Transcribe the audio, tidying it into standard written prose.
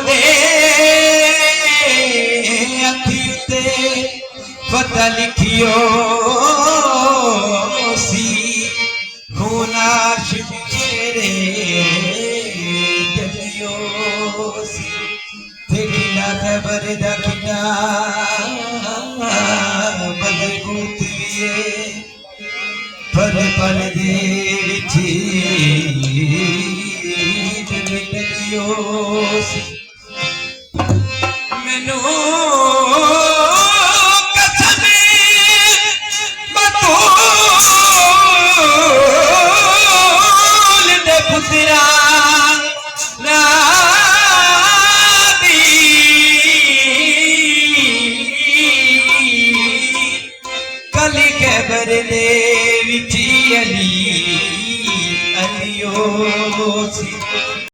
ओदे अखी ते पता लिखियो सी खूना शिचेरे जलियो सी देखिला खबर दखिला बदगुतिए पल पल दे विची डलियो सी मैनू पुत्रा कली खबर दे विची अली अलियो सी